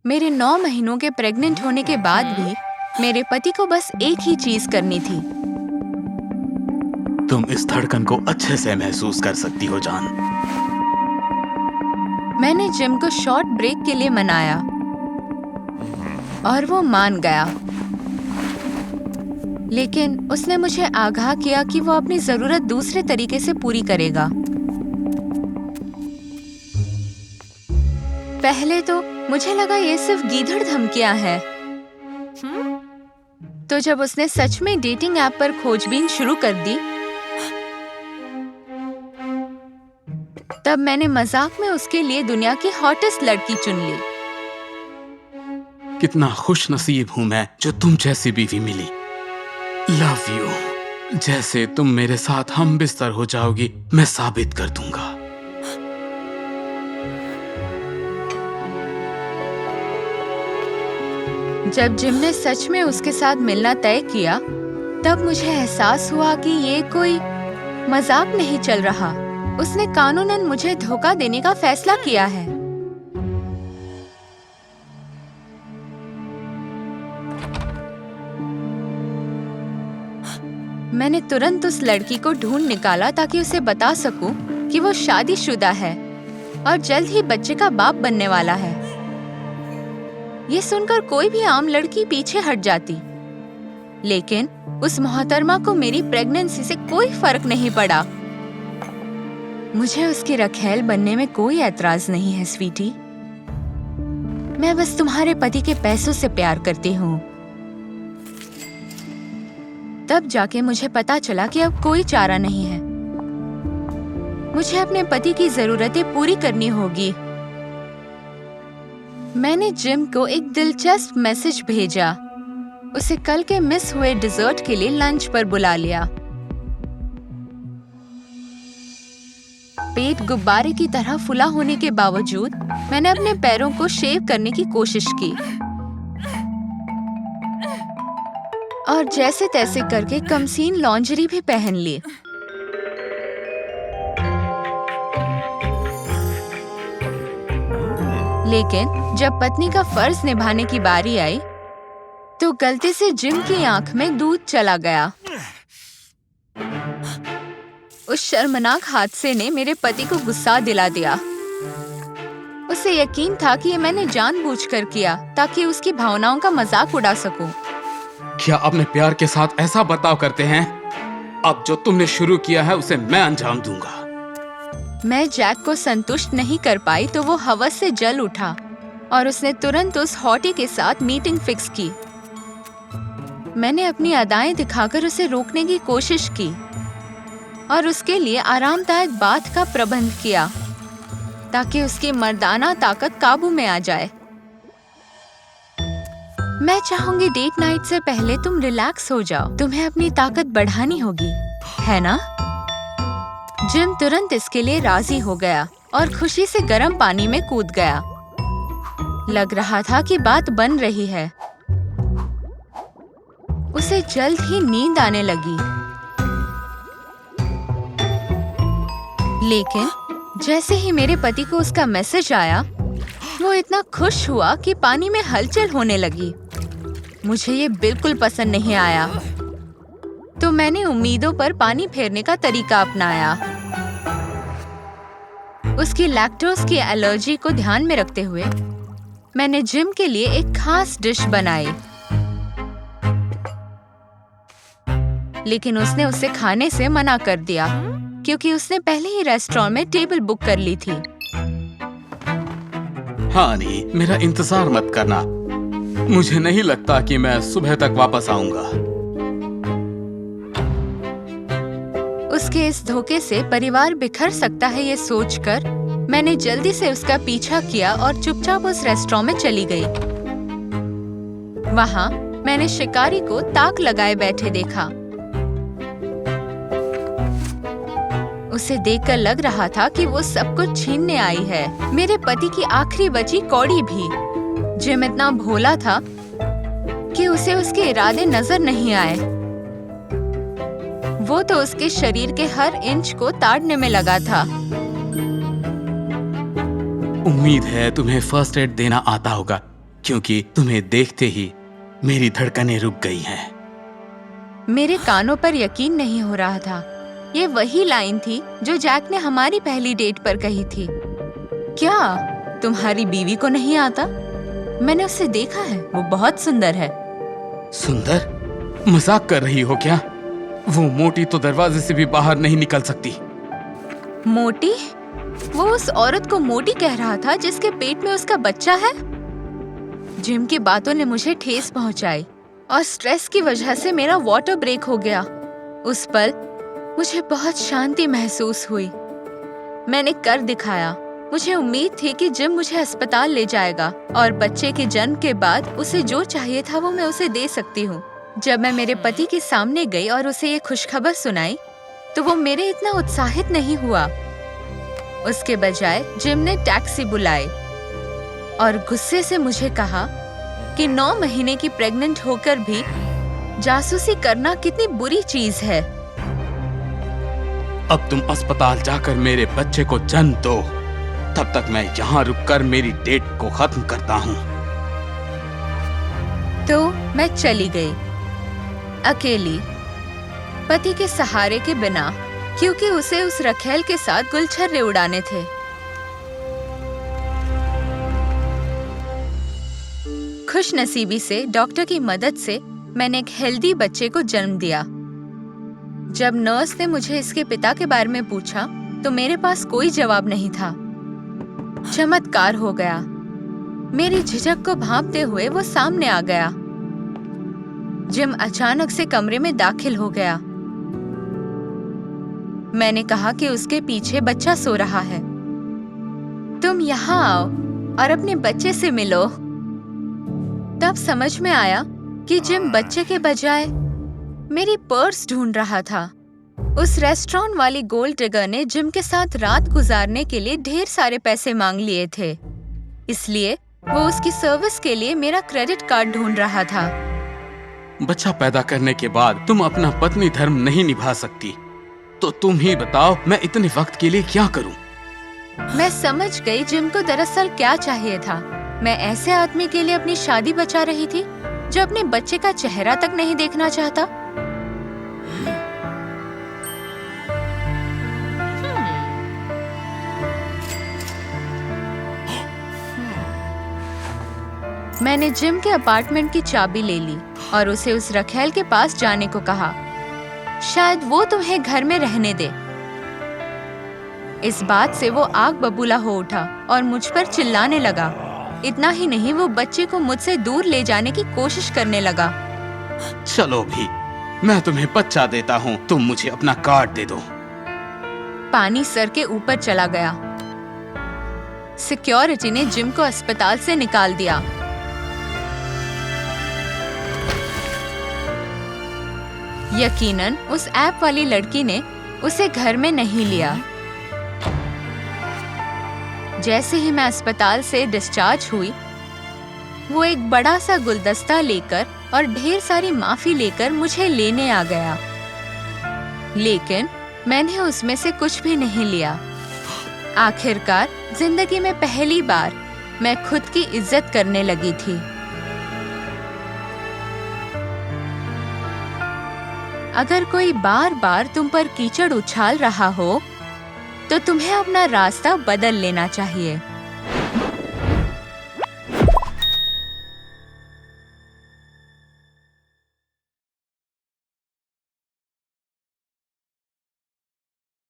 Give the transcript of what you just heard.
मेरे 9 महीनों के प्रेग्नेंट होने के बाद भी मेरे पति को बस एक ही चीज करनी थी। तुम इस धड़कन को अच्छे से महसूस कर सकती हो जान। मैंने जिम को शॉर्ट ब्रेक के लिए मनाया और वो मान गया, लेकिन उसने मुझे आगाह किया कि वो अपनी जरूरत दूसरे तरीके से पूरी करेगा। पहले तो मुझे लगा ये सिर्फ गीदड़ धमकियां हैं। तो जब उसने सच में डेटिंग ऐप पर खोजबीन शुरू कर दी, तब मैंने मजाक में उसके लिए दुनिया की हॉटेस्ट लड़की चुन ली। कितना खुश नसीब हूँ मैं जो तुम जैसी बीवी मिली। Love you. जैसे तुम मेरे साथ हम बिस्तर हो जाओगी, मैं साबित कर दूंगा। जब जिम ने सच में उसके साथ मिलना तय किया, तब मुझे एहसास हुआ कि ये कोई मजाक नहीं चल रहा। उसने कानूनन मुझे धोखा देने का फैसला किया है। मैंने तुरंत उस लड़की को ढूंढ निकाला ताकि उसे बता सकूं कि वो शादीशुदा है और जल्द ही बच्चे का बाप बनने वाला है। ये सुनकर कोई भी आम लड़की पीछे हट जाती, लेकिन उस मोहतरमा को मेरी प्रेगनेंसी से कोई फर्क नहीं पड़ा। मुझे उसकी रखैल बनने में कोई ऐतराज नहीं है स्वीटी। मैं बस तुम्हारे पति के पैसों से प्यार करती हूँ। तब जाके मुझे पता चला कि अब कोई चारा नहीं है। मुझे अपने पति की जरूरतें पूरी करनी होगी। मैंने जिम को एक दिलचस्प मैसेज भेजा। उसे कल के मिस हुए डिजर्ट के लिए लंच पर बुला लिया। पेट गुब्बारे की तरह फुला होने के बावजूद मैंने अपने पैरों को शेव करने की कोशिश की और जैसे तैसे करके कमसीन लॉन्जरी भी पहन ली। लेकिन जब पत्नी का फर्ज निभाने की बारी आई, तो गलती से जिम की आंख में दूध चला गया। उस शर्मनाक हादसे ने मेरे पति को गुस्सा दिला दिया। उसे यकीन था कि ये मैंने जानबूझकर किया ताकि उसकी भावनाओं का मजाक उड़ा सकूं। क्या अपने प्यार के साथ ऐसा बर्ताव करते हैं? अब जो तुमने शुरू किया है उसे मैं अंजाम दूंगा। मैं जैक को संतुष्ट नहीं कर पाई तो वो हवस से जल उठा और उसने तुरंत उस हॉटी के साथ मीटिंग फिक्स की। मैंने अपनी अदाएं दिखाकर उसे रोकने की कोशिश की और उसके लिए आरामदायक बाथ का प्रबंध किया ताकि उसकी मर्दाना ताकत काबू में आ जाए। मैं चाहूंगी डेट नाइट से पहले तुम रिलैक्स हो जाओ। तुम्हें अपनी ताकत बढ़ानी होगी, है ना? जिम तुरंत इसके लिए राजी हो गया और खुशी से गर्म पानी में कूद गया। लग रहा था कि बात बन रही है। उसे जल्द ही नींद आने लगी, लेकिन जैसे ही मेरे पति को उसका मैसेज आया, वो इतना खुश हुआ कि पानी में हलचल होने लगी। मुझे ये बिल्कुल पसंद नहीं आया, तो मैंने उम्मीदों पर पानी फेरने का तरीका अपनाया। उसकी लैक्टोज की एलर्जी को ध्यान में रखते हुए मैंने जिम के लिए एक खास डिश बनाई, लेकिन उसने उसे खाने से मना कर दिया क्योंकि उसने पहले ही रेस्टोरेंट में टेबल बुक कर ली थी। हाँ नहीं, मेरा इंतजार मत करना। मुझे नहीं लगता कि मैं सुबह तक वापस आऊंगा। उसके इस धोखे से परिवार बिखर सकता है ये सोचकर मैंने जल्दी से उसका पीछा किया और चुपचाप उस रेस्टोरेंट में चली गई। वहाँ मैंने शिकारी को ताक लगाए बैठे देखा। उसे देखकर लग रहा था कि वो सब कुछ छीनने आई है, मेरे पति की आखिरी बची कौड़ी भी। जिम इतना भोला था कि उसे उसके इरादे नजर नहीं आए। वो तो उसके शरीर के हर इंच को ताड़ने में लगा था। उम्मीद है तुम्हें फर्स्ट एड देना आता होगा। क्योंकि तुम्हें देखते ही मेरी धड़कनें रुक गई हैं। मेरे कानों पर यकीन नहीं हो रहा था। ये वही लाइन थी जो जैक ने हमारी पहली डेट पर कही थी। क्या तुम्हारी बीवी को नहीं आता? मैंने उसे देखा है, वो बहुत सुंदर है। सुंदर? मजाक कर रही हो क्या? वो मोटी तो दरवाजे से भी बाहर नहीं निकल सकती। मोटी? वो उस औरत को मोटी कह रहा था जिसके पेट में उसका बच्चा है। जिम की बातों ने मुझे ठेस पहुंचाई और स्ट्रेस की वजह से मेरा वाटर ब्रेक हो गया। उस पल मुझे बहुत शांति महसूस हुई। मैंने कर दिखाया। मुझे उम्मीद थी कि जिम मुझे अस्पताल ले जाएगा और बच्चे के जन्म के बाद उसे जो चाहिए था वो मैं उसे दे सकती हूँ। जब मैं मेरे पति के सामने गई और उसे ये खुशखबर सुनाई तो वो मेरे इतना उत्साहित नहीं हुआ। उसके बजाय जिम ने टैक्सी बुलाई और गुस्से से मुझे कहा कि 9 महीने की प्रेग्नेंट होकर भी जासूसी करना कितनी बुरी चीज है। अब तुम अस्पताल जाकर मेरे बच्चे को जन्म दो, तब तक मैं यहाँ रुककर मेरी डेट को खत्म करता हूँ। तो मैं चली गई, अकेली, पति के सहारे के बिना, क्योंकि उसे उस रखेल के साथ गुलछर्रे उड़ाने थे। खुशनसीबी से डॉक्टर की मदद से मैंने एक हेल्दी बच्चे को जन्म दिया। जब नर्स ने मुझे इसके पिता के बारे में पूछा तो मेरे पास कोई जवाब नहीं था। चमत्कार हो गया। मेरी झिझक को भांपते हुए वो सामने आ गया। जिम अचानक से कमरे में दाखिल हो गया। मैंने कहा कि उसके पीछे बच्चा सो रहा है। तुम यहाँ आओ और अपने बच्चे से मिलो। तब समझ में आया कि जिम बच्चे के बजाय मेरी पर्स ढूंढ रहा था। उस रेस्टोरेंट वाली गोल्ड डिगर ने जिम के साथ रात गुजारने के लिए ढेर सारे पैसे मांग लिए थे, इसलिए वो उसकी सर्विस के लिए मेरा क्रेडिट कार्ड ढूंढ रहा था। बच्चा पैदा करने के बाद तुम अपना पत्नी धर्म नहीं निभा सकती, तो तुम ही बताओ मैं इतने वक्त के लिए क्या करूं? मैं समझ गई जिम को दरअसल क्या चाहिए था। मैं ऐसे आदमी के लिए अपनी शादी बचा रही थी जो अपने बच्चे का चेहरा तक नहीं देखना चाहता। मैंने जिम के अपार्टमेंट की चाबी ले ली और उसे उस रखेल के पास जाने को कहा। शायद वो तुम्हें घर में रहने दे। इस बात से वो आग बबूला हो उठा और मुझ पर चिल्लाने लगा। इतना ही नहीं, वो बच्चे को मुझसे दूर ले जाने की कोशिश करने लगा। चलो भी, मैं तुम्हें बच्चा देता हूँ, तुम मुझे अपना कार्ड दे दो। पानी सर के ऊपर चला गया। सिक्योरिटी ने जिम को अस्पताल से निकाल दिया। यकीनन उस ऐप वाली लड़की ने उसे घर में नहीं लिया। जैसे ही मैं अस्पताल से डिस्चार्ज हुई, वो एक बड़ा सा गुलदस्ता लेकर और ढेर सारी माफी लेकर मुझे लेने आ गया, लेकिन मैंने उसमें से कुछ भी नहीं लिया। आखिरकार जिंदगी में पहली बार मैं खुद की इज्जत करने लगी थी। अगर कोई बार बार तुम पर कीचड़ उछाल रहा हो तो तुम्हें अपना रास्ता बदल लेना चाहिए।